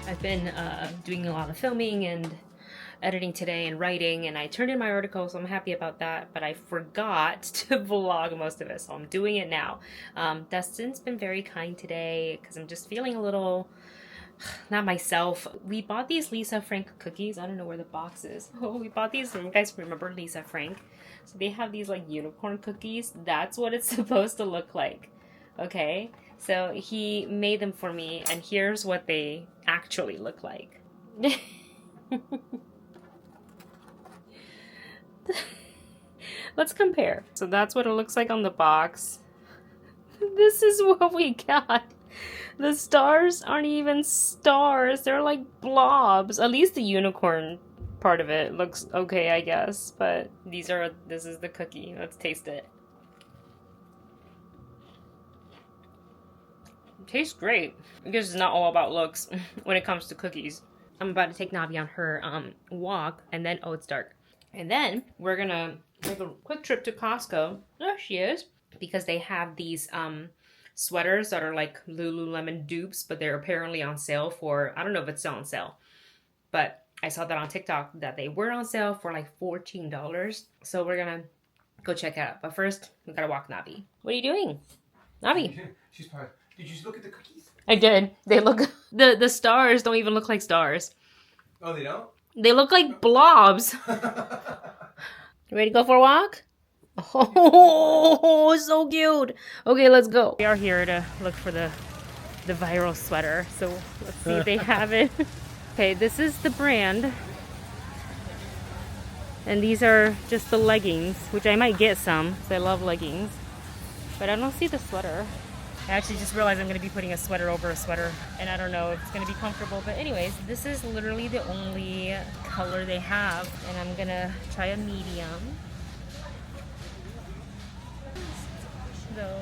I've been doing a lot of filming and editing today and writing, and I turned in my article, so I'm happy about that, but I forgot to vlog most of it, so I'm doing it now. Dustin's been very kind today because I'm just feeling a little not myself. We bought these Lisa Frank cookies. I don't know where the box is. Oh, we bought these. You guys remember Lisa Frank? So they have these like unicorn cookies. That's what it's supposed to look like. Okay? So he made them for me, and here's what they actually look like. Let's compare. So that's what it looks like on the box. This is what we got. The stars aren't even stars. They're like blobs. At least the unicorn part of it looks okay, I guess. But this is the cookie. Let's taste it. It tastes great. I guess it's not all about looks when it comes to cookies. I'm about to take Navi on her walk, and then, oh, it's dark. And then we're gonna make a quick trip to Costco. There she is. Because they have these sweaters that are like Lululemon dupes, but they're apparently on sale for, I don't know if it's still on sale, but I saw that on TikTok that they were on sale for like $14. So we're gonna go check it out. But first, we gotta walk Navi. What are you doing? Navi. She's part. Did you look at the cookies? I did. They look, the stars don't even look like stars. Oh, they don't? They look like blobs. You ready to go for a walk? Oh, so cute. Okay, let's go. We are here to look for the viral sweater. So let's see if they have it. Okay, this is the brand. And these are just the leggings, which I might get some because I love leggings. But I don't see the sweater. I actually just realized I'm going to be putting a sweater over a sweater, and I don't know if it's going to be comfortable. But anyways, this is literally the only color they have, and I'm going to try a medium. So,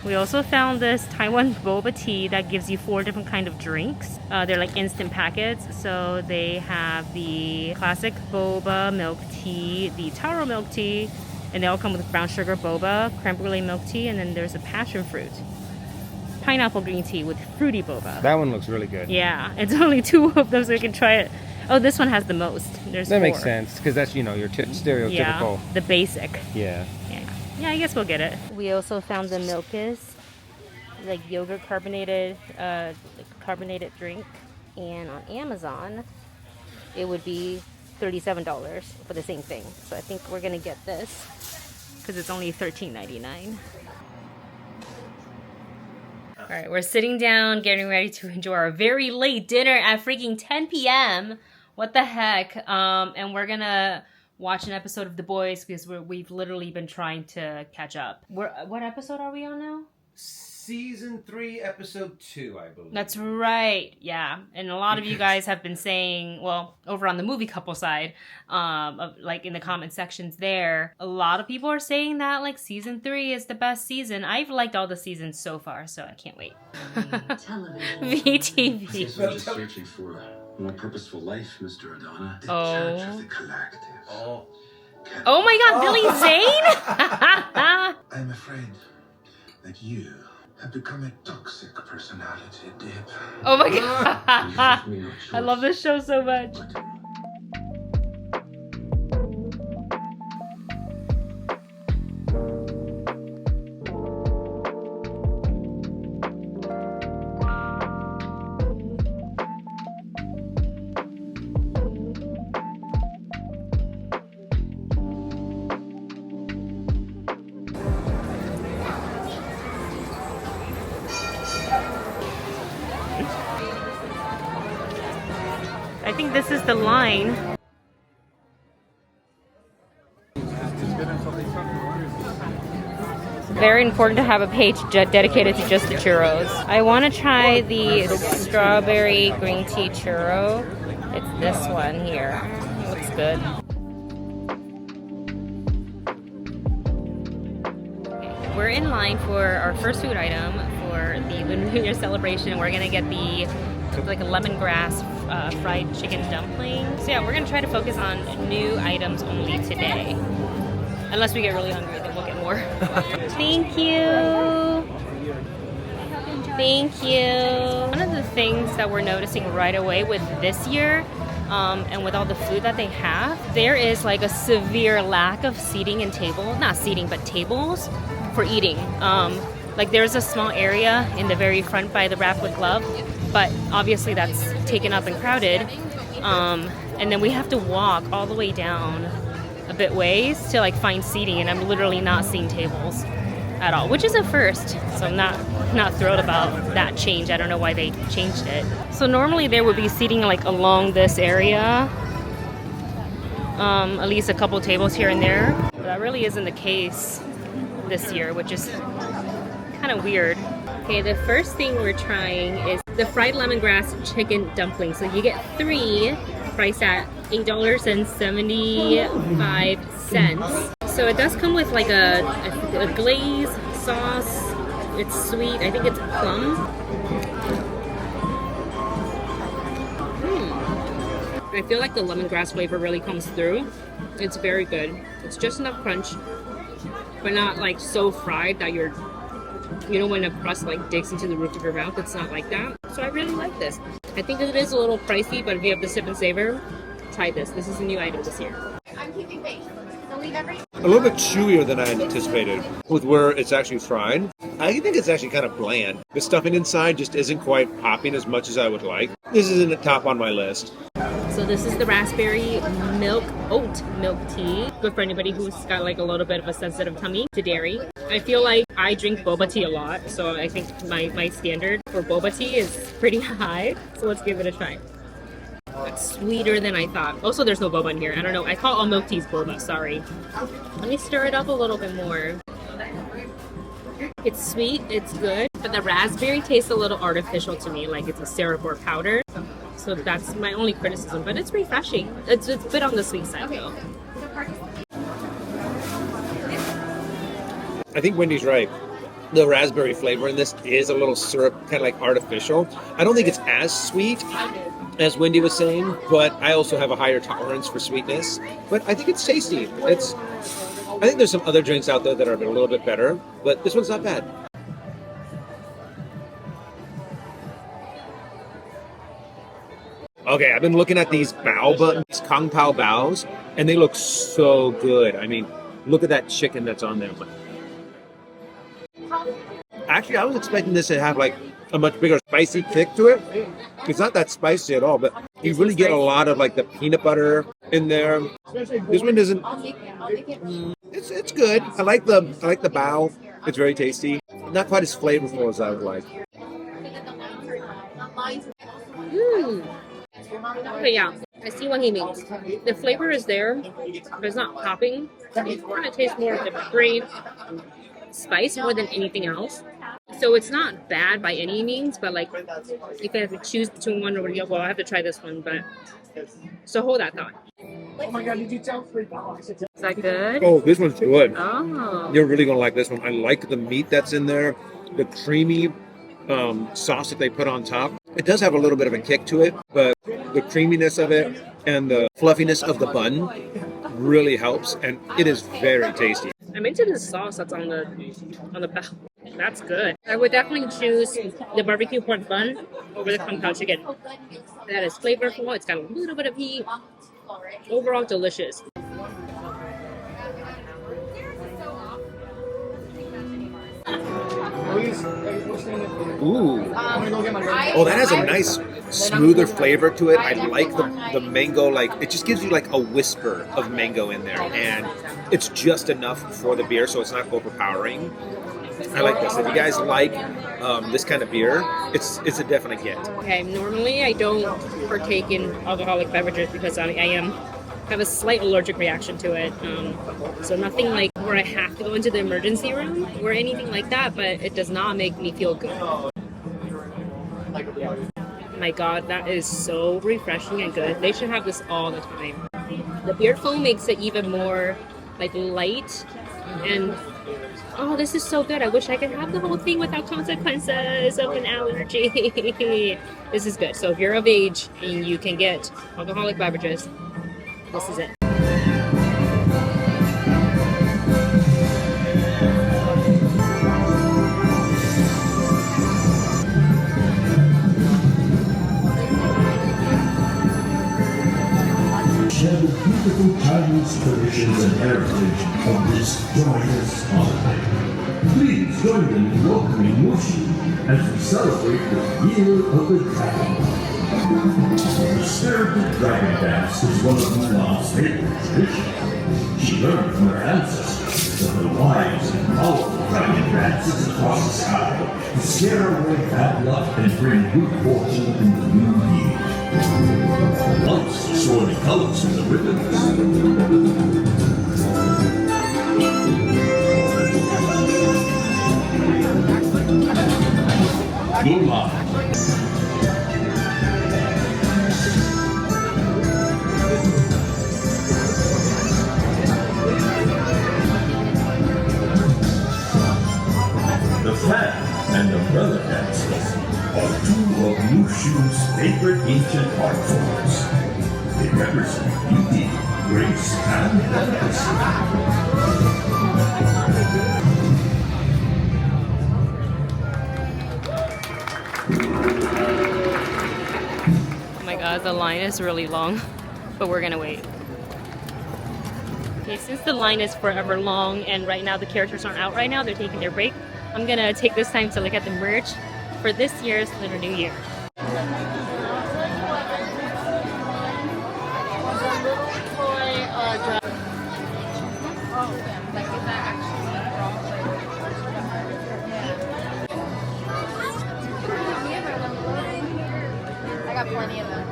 we also found this Taiwan boba tea that gives you 4 different kind of drinks. They're like instant packets. So they have the classic boba milk tea, the taro milk tea, and they all come with brown sugar boba, creme brulee milk tea, and then there's a passion fruit pineapple green tea with fruity boba. That one looks really good. Yeah, it's only 2 of them, so you can try it. Oh, this one has the most. There's 4. That makes sense, because that's, you know, your stereotypical. Yeah, the basic. Yeah. Yeah, I guess we'll get it. We also found the Milkus, like yogurt carbonated, carbonated drink, and on Amazon, it would be $37 for the same thing. So I think we're gonna get this because it's only $13.99. All right, we're sitting down, getting ready to enjoy our very late dinner at freaking 10 p.m. What the heck? And we're gonna watch an episode of The Boys because we've literally been trying to catch up. What episode are we on now? Season 3, episode 2, I believe. That's right. Yeah. And a lot of you guys have been saying, well, over on the movie couple side, like in the comment sections there, a lot of people are saying that like season 3 is the best season. I've liked all the seasons so far, so I can't wait. VTV. I guess we're just searching for a more purposeful life, Mr. Adana. The Church of the Collective. Oh my God, Billy Zane? I'm afraid that you have become a toxic personality dip. Oh my God. I love this show so much. I think this is the line. Very important to have a page dedicated to just the churros. I want to try the strawberry green tea churro. It's this one here. It looks good. We're in line for our first food item for the Lunar New Year celebration. We're gonna get the like a lemongrass fried chicken dumpling. So yeah, we're gonna try to focus on new items only today. Unless we get really hungry, then we'll get more. Thank you. Thank you. One of the things that we're noticing right away with this year, and with all the food that they have, there is like a severe lack of seating and tables, not seating, but tables for eating. Like there's a small area in the very front by the Wrap with Love, but obviously that's taken up and crowded. And then we have to walk all the way down a bit ways to like find seating, and I'm literally not seeing tables at all, which is a first. So I'm not thrilled about that change. I don't know why they changed it. So normally there would be seating like along this area, at least a couple tables here and there. But that really isn't the case this year, which is kind of weird. Okay, the first thing we're trying is the fried lemongrass chicken dumpling. So you get 3, priced at $8.75. So it does come with like a glaze sauce. It's sweet. I think it's plum. I feel like the lemongrass flavor really comes through. It's very good. It's just enough crunch, but not like so fried that you're, you know, when a crust like digs into the roof of your mouth. It's not like that. So I really like this. I think it is a little pricey, but if you have the sip and savor, try this. This is a new item this year. I'm keeping base. So leave every. A little bit chewier than I anticipated with where it's actually fried. I think it's actually kind of bland. The stuffing inside just isn't quite popping as much as I would like. This isn't the top on my list. So this is the raspberry oat milk tea. Good for anybody who's got like a little bit of a sensitive tummy to dairy. I feel like I drink boba tea a lot, so I think my standard for boba tea is pretty high. So let's give it a try. That's sweeter than I thought. Also, there's no boba in here. I don't know. I call all milk teas boba. Sorry. Let me stir it up a little bit more. It's sweet. It's good. But the raspberry tastes a little artificial to me, like it's a syrup or powder. So that's my only criticism. But it's refreshing. It's a bit on the sweet side, though. I think Wendy's right. The raspberry flavor in this is a little syrup, kind of like artificial. I don't think it's as sweet as Wendy was saying, but I also have a higher tolerance for sweetness. But I think it's tasty. I think there's some other drinks out there that are a little bit better, but this one's not bad. Okay, I've been looking at these bao buns, Kung Pao baos, and they look so good. I mean, look at that chicken that's on there. Actually, I was expecting this to have like a much bigger spicy kick to it. It's not that spicy at all, but you really get a lot of like the peanut butter in there. This one isn't. It's good. I like the bao. It's very tasty. Not quite as flavorful as I would like. Okay, yeah. I see what he means. The flavor is there, but it's not popping. It kind of tastes more of the brain spice more than anything else. So it's not bad by any means, but like if I have to choose between one or the other, well, I have to try this one. But so hold that thought. Oh my God, did you tell 3 dollars? Is that good? Oh, this one's good. Oh. You're really gonna like this one. I like the meat that's in there, the creamy sauce that they put on top. It does have a little bit of a kick to it, but the creaminess of it and the fluffiness of the bun really helps, and it is very tasty. I'm into the sauce that's on the bao. That's good. I would definitely choose the barbecue pork bun over the Kung Pao chicken. That is flavorful. It's got a little bit of heat. Overall, delicious. Ooh. Oh, that has a nice smoother flavor to it. I like the mango, like it just gives you like a whisper of mango in there, and it's just enough for the beer, so it's not overpowering. I like this. If you guys like this kind of beer, it's a definite get. Okay, normally I don't partake in alcoholic beverages because I have a slight allergic reaction to it. So nothing like where I have to go into the emergency room or anything like that, but it does not make me feel good. My God, that is so refreshing and good. They should have this all the time. The beer foam makes it even more like light, and oh, this is so good. I wish I could have the whole thing without consequences of an allergy. This is good. So if you're of age and you can get alcoholic beverages, this is it. share the beautiful Chinese traditions and heritage of this joyous holiday. Please join them in welcoming Mushu as we celebrate the Year of the Dragon. The spirited dragon dance is one of Mulan's favorite traditions. She learned from her ancestors that the wise and powerful dragon dances across the sky to scare away bad luck and bring good fortune in the new year. Once the swirly colors and the ribbons. Mulan. The fan and umbrella dances are two of Mushu's favorite ancient art forms. They represent beauty, grace, and delicacy. Oh my god, the line is really long, but we're gonna wait. Okay, since the line is forever long and right now the characters aren't out right now, they're taking their break, I'm gonna take this time to look at the merch for this year's Lunar New Year. I got plenty of them.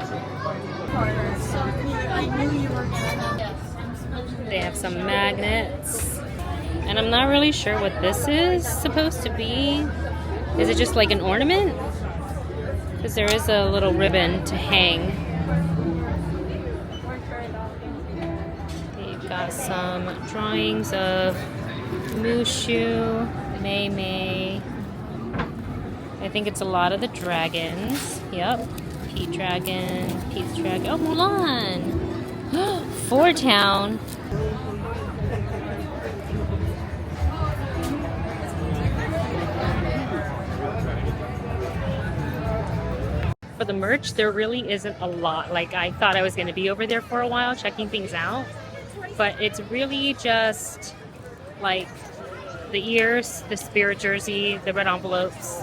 They have some magnets, and I'm not really sure what this is supposed to be. Is it just like an ornament? Because there is a little ribbon to hang. They've got some drawings of Mushu, Mei-Ling. I think it's a lot of the dragons. Yep. Pete Dragon, Pete's Dragon. Oh, Mulan! Four Town. For the merch, there really isn't a lot. Like, I thought I was going to be over there for a while checking things out, but it's really just like the ears, the spirit jersey, the red envelopes,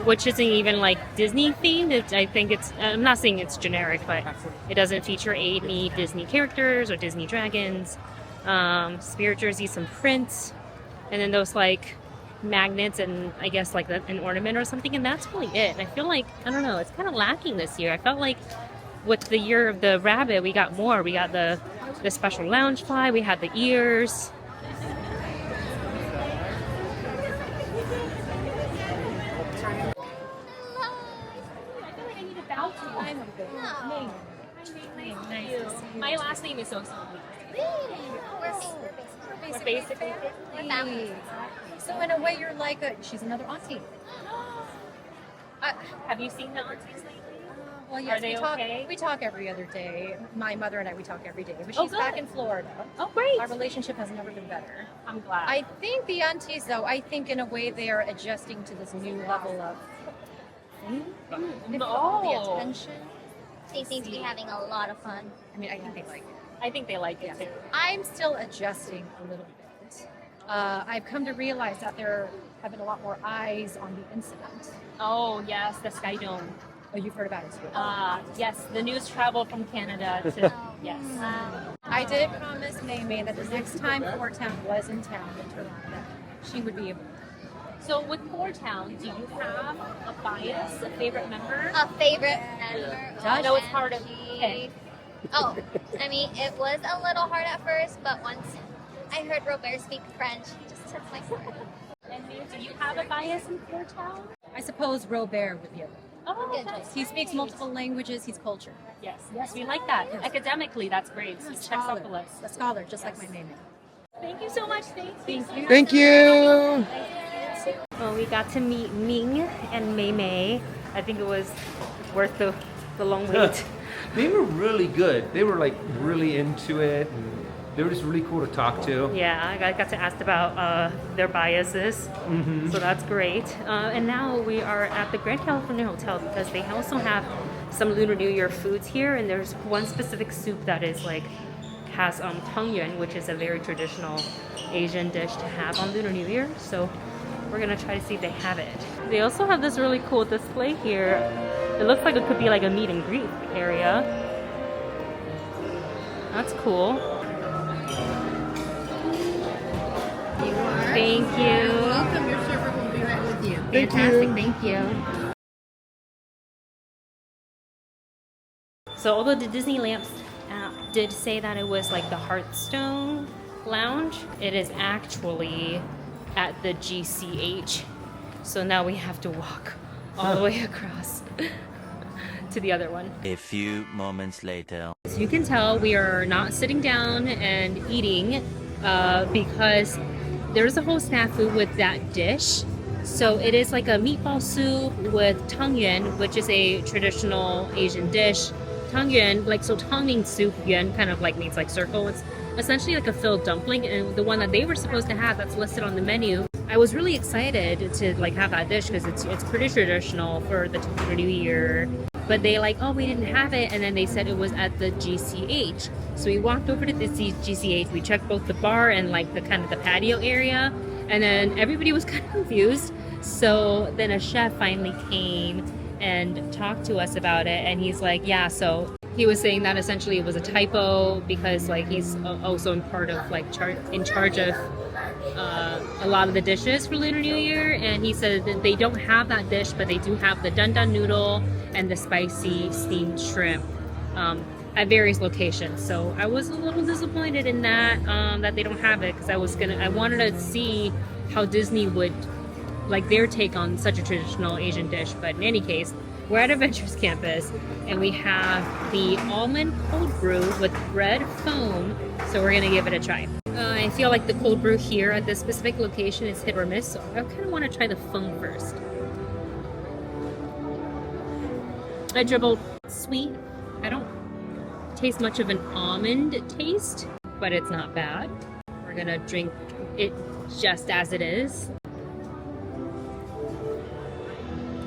which isn't even like Disney themed. I think it's, I'm not saying it's generic, but it doesn't feature any Disney characters or Disney dragons. Spirit jersey, some prints, and then those like magnets and I guess like an ornament or something, and that's really it. And I feel like, I don't know, it's kind of lacking this year. I felt like with the year of the rabbit, we got more. We got the special lounge fly, we had the ears. My last name is so sweet. We're Basically, family. So in a way, you're like she's another auntie. have you seen the aunties lately? Well, yes, Are they we talk. okay? We talk every other day. My mother and I, we talk every day. But Oh, she's back good. in Florida. Oh, great! Our relationship has never been better. I'm glad. I think the aunties, though, I think in a way they are adjusting to this new level of all the attention. They seem to be having a lot of fun. I mean, I think they like it. I think they like it too. I'm still adjusting a little bit. I've come to realize that there have been a lot more eyes on the incident. Oh yes, the Sky Dome. Oh, you've heard about it too. Yes, the news traveled from Canada to yes. I did promise Mei that the next time Fort Town was in town in Toronto, that she would be able. So with Four Town, do you have a bias, a favorite member? A favorite member. I know it's hard to OMG. pick. Oh, I mean, it was a little hard at first, but once I heard Robert speak French, it just took my heart. And do you have a bias in Four Town? I suppose Robert would be able. Oh, Good. that's He speaks great. multiple languages. He's cultured. Yes, we like that. Yes. Academically, that's great. So He's checks off the list. A scholar, just like my Mei. Thank you so much. Thank you. Thank you. Well, we got to meet Ming and Mei. I think it was worth the long wait. They were really good. They were like really into it. And they were just really cool to talk to. Yeah, I got to ask about their biases, so that's great. And now we are at the Grand California Hotel because they also have some Lunar New Year foods here, and there's one specific soup that is like has tangyuan, which is a very traditional Asian dish to have on Lunar New Year. So we're gonna try to see if they have it. They also have this really cool display here. It looks like it could be like a meet and greet area. That's cool. Thank you. Welcome, your server will be right with you. Fantastic, thank you. So although the Disneyland app did say that it was like the Hearthstone Lounge, it is actually at the GCH. So now we have to walk all the way across to the other one. A few moments later. So you can tell we are not sitting down and eating because there's a whole snafu with that dish. So it is like a meatball soup with tangyuan, which is a traditional Asian dish. Tangyuan, like, so tangming soup, yuan kind of like means like circle. It's essentially like a filled dumpling, and the one that they were supposed to have that's listed on the menu, I was really excited to like have that dish because it's pretty traditional for the Lunar New Year. But they like, oh, we didn't have it, and then they said it was at the GCH. So we walked over to the GCH. We checked both the bar and like the kind of the patio area, and then everybody was kind of confused. So then a chef finally came and talked to us about it, and he's like, yeah, so he was saying that essentially it was a typo because like he's also in part of like in charge of a lot of the dishes for Lunar New Year, and he said that they don't have that dish, but they do have the dun dun noodle and the spicy steamed shrimp at various locations. So I was a little disappointed in that that they don't have it, because I wanted to see how Disney would like their take on such a traditional Asian dish. But in any case, we're at Adventures Campus, and we have the almond cold brew with bread foam, so we're gonna give it a try. I feel like the cold brew here at this specific location is hit or miss, so I kind of want to try the foam first. I dribbled sweet. I don't taste much of an almond taste, but it's not bad. We're gonna drink it just as it is.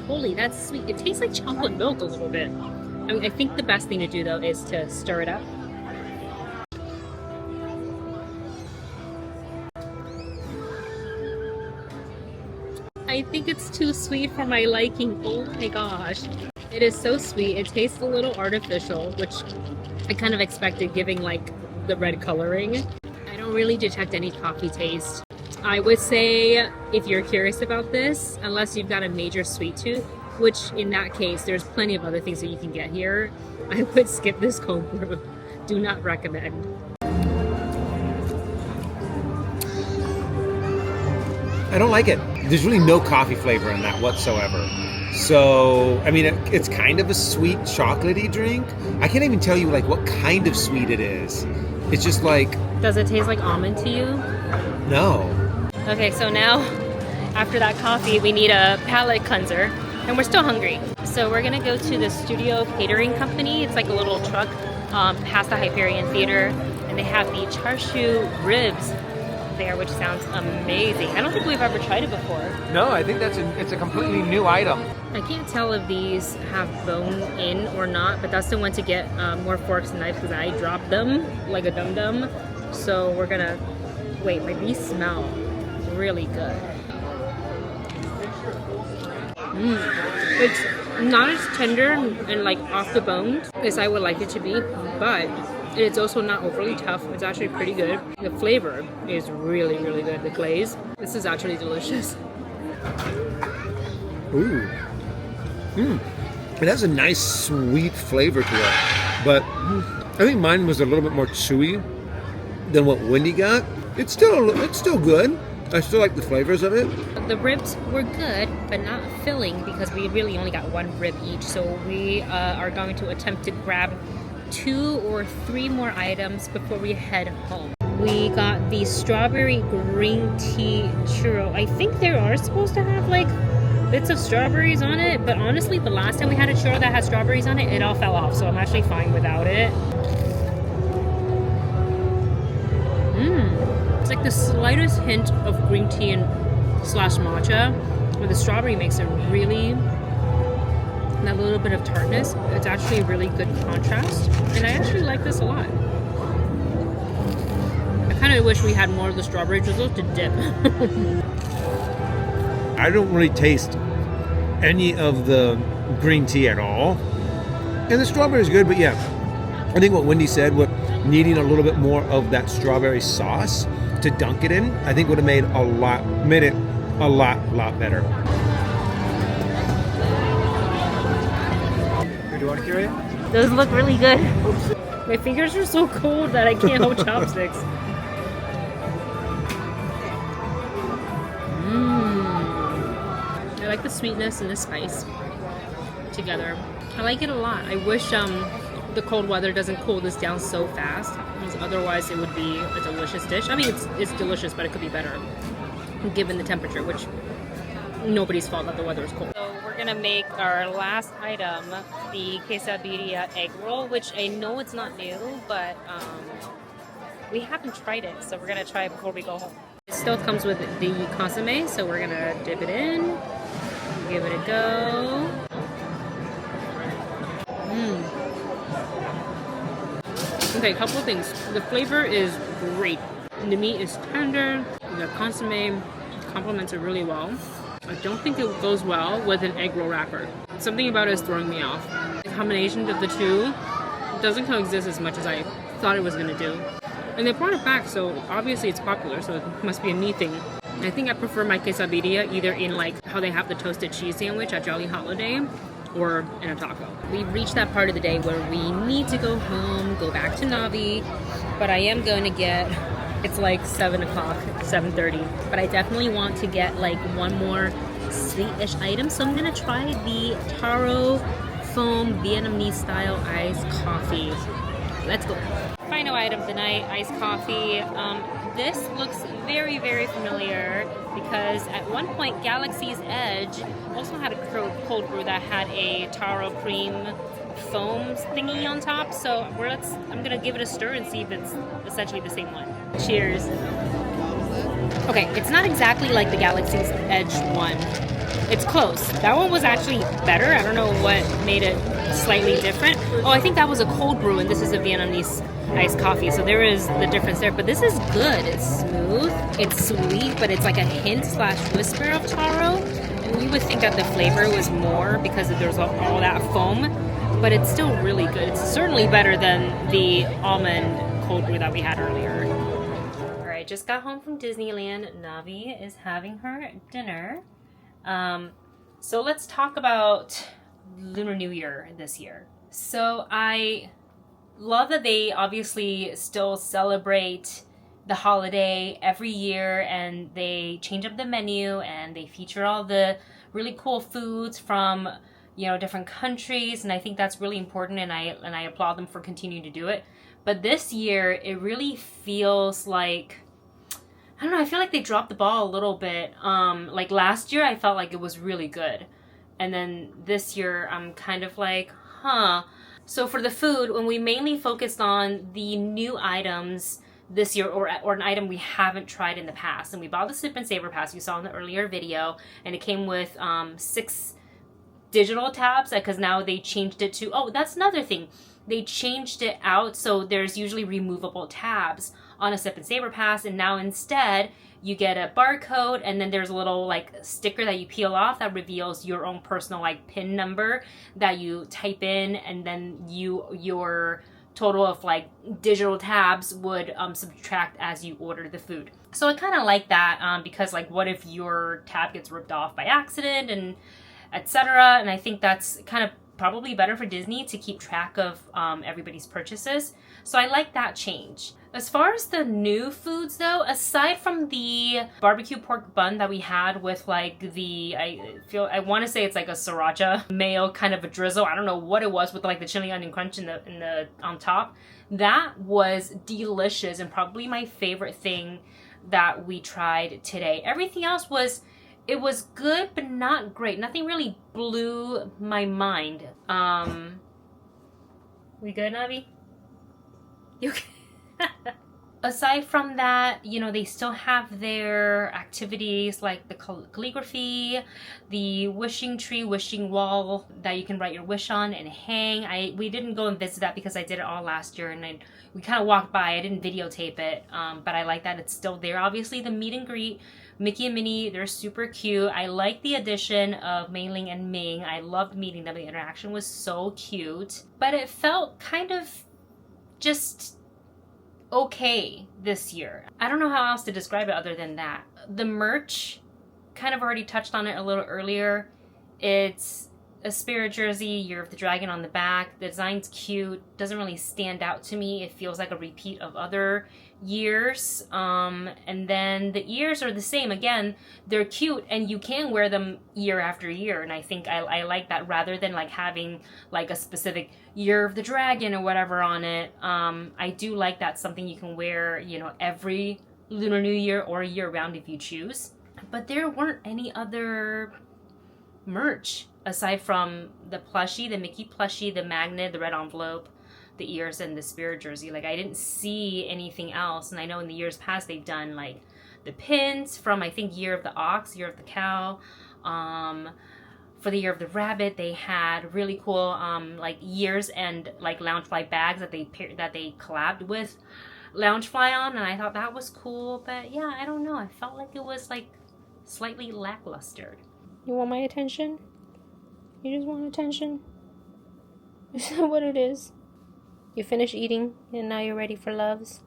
Holy, that's sweet. It tastes like chocolate milk a little bit. I mean, I think the best thing to do though is to stir it up. I think it's too sweet for my liking. Oh my gosh. It is so sweet. It tastes a little artificial, which I kind of expected giving like the red coloring. I don't really detect any coffee taste. I would say if you're curious about this, unless you've got a major sweet tooth, which in that case, there's plenty of other things that you can get here, I would skip this cold brew. Do not recommend. I don't like it. There's really no coffee flavor in that whatsoever. So, I mean, it's kind of a sweet chocolatey drink. I can't even tell you like what kind of sweet it is. It's just like... Does it taste like almond to you? No. Okay, so now after that coffee, we need a palate cleanser, and we're still hungry. So we're gonna go to the Studio Catering Company. It's like a little truck past the Hyperion Theater, and they have the char siu ribs there, which sounds amazing. I don't think we've ever tried it before. No, I think it's a completely new item. I can't tell if these have bone in or not, but Dustin went to get more forks and knives because I dropped them like a dum-dum. So we're gonna wait, like these smell really good. It's not as tender and like off the bone as I would like it to be, but it's also not overly tough. It's actually pretty good. The flavor is really, really good. The glaze, this is actually delicious. Ooh. It has a nice sweet flavor to it, but I think mine was a little bit more chewy than what Wendy got. It's still good. I still like the flavors of it. The ribs were good, but not filling because we really only got one rib each. So we are going to attempt to grab 2 or 3 more items before we head home. We got the strawberry green tea churro. I think they are supposed to have like bits of strawberries on it, but honestly, the last time we had a churro that had strawberries on it, it all fell off. So I'm actually fine without it. It's like the slightest hint of green tea and / matcha, where the strawberry makes it really and that little bit of tartness. It's actually a really good contrast, and I actually like this a lot. I kind of wish we had more of the strawberry drizzle to dip. I don't really taste any of the green tea at all. And the strawberry is good, but yeah, I think what Wendy said, what needing a little bit more of that strawberry sauce to dunk it in, I think would have made it a lot better. Do you want to carry it? Those look really good. My fingers are so cold that I can't hold chopsticks. I like the sweetness and the spice together. I like it a lot. I wish the cold weather doesn't cool this down so fast, because otherwise it would be a delicious dish. I mean, it's delicious, but it could be better given the temperature, which nobody's fault that the weather is cold. So we're gonna make our last item, the quesadilla egg roll, which I know it's not new, but we haven't tried it, so we're gonna try it before we go home. It still comes with the consomme, so we're gonna dip it in, give it a go. Okay, a couple of things. The flavor is great. The meat is tender. The consomme complements it really well. I don't think it goes well with an egg roll wrapper. Something about it is throwing me off. The combination of the two doesn't coexist as much as I thought it was going to do. And they brought it back, so obviously it's popular, so it must be a me thing. I think I prefer my quesadilla either in like how they have the toasted cheese sandwich at Jolly Holiday, or in a taco. We've reached that part of the day where we need to go home, go back to Navi, but I am going to get, it's like 7 o'clock, 7:30, but I definitely want to get like one more sweet-ish item, so I'm gonna try the taro foam Vietnamese style iced coffee. Let's go. Final item tonight, iced coffee. This looks very, very familiar because at one point Galaxy's Edge also had a cold brew that had a taro cream foam thingy on top. So I'm gonna give it a stir and see if it's essentially the same one. Cheers. Okay, it's not exactly like the Galaxy's Edge one. It's close. That one was actually better. I don't know what made it slightly different. Oh, I think that was a cold brew and this is a Vietnamese iced coffee, so there is the difference there, but this is good. It's smooth, it's sweet, but it's like a hint / whisper of taro, and you would think that the flavor was more because there's all that foam, but it's still really good. It's certainly better than the almond cold brew that we had earlier. Alright, just got home from Disneyland. Navi is having her dinner. So let's talk about Lunar New Year this year. So I love that they obviously still celebrate the holiday every year, and they change up the menu and they feature all the really cool foods from, you know, different countries, and I think that's really important, and I applaud them for continuing to do it. But this year it really feels like, I don't know, I feel like they dropped the ball a little bit. Like last year I felt like it was really good, and then this year I'm kind of like, huh. So for the food, when we mainly focused on the new items this year, or an item we haven't tried in the past, and we bought the Sip and Savor Pass you saw in the earlier video, and it came with 6 digital tabs, because now they changed it to, oh, that's another thing. They changed it out, so there's usually removable tabs on a Sip and Savor Pass, and now instead you get a barcode, and then there's a little like sticker that you peel off that reveals your own personal like PIN number that you type in, and then your total of like digital tabs would subtract as you order the food. So I kind of like that because like what if your tab gets ripped off by accident and etc. And I think that's kind of probably better for Disney to keep track of everybody's purchases. So I like that change. As far as the new foods though, aside from the barbecue pork bun that we had with like the, I want to say it's like a sriracha mayo kind of a drizzle. I don't know what it was with like the chili onion crunch in the on top. That was delicious and probably my favorite thing that we tried today. Everything else it was good, but not great. Nothing really blew my mind. We good, Navi? You okay? aside from that, you know, they still have their activities like the calligraphy, the wishing tree, wishing wall that you can write your wish on and hang. We didn't go and visit that because I did it all last year, and we kind of walked by. I didn't videotape it, but I like that it's still there. Obviously, the meet and greet, Mickey and Minnie, they're super cute. I like the addition of Mei-Ling and Ming. I loved meeting them. The interaction was so cute, but it felt kind of just okay this year. I don't know how else to describe it other than that. The merch, kind of already touched on it a little earlier. It's a Spirit jersey, Year of the Dragon on the back. The design's cute, doesn't really stand out to me. It feels like a repeat of other years. And then the ears are the same. Again, they're cute and you can wear them year after year. And I think I like that rather than like having like a specific Year of the Dragon or whatever on it. I do like that, something you can wear, you know, every Lunar New Year or year round if you choose. But there weren't any other merch aside from the plushie, the Mickey plushie, the magnet, the red envelope, the ears, and the Spirit jersey. Like, I didn't see anything else. And I know in the years past they've done like the pins from, I think, Year of the Ox, Year of the Cow. For the Year of the Rabbit, they had really cool like years and like Loungefly bags that they collabed with Loungefly on, and I thought that was cool. But yeah, I don't know. I felt like it was like slightly lackluster. You want my attention? You just want attention? Is that what it is? You finished eating and now you're ready for loves?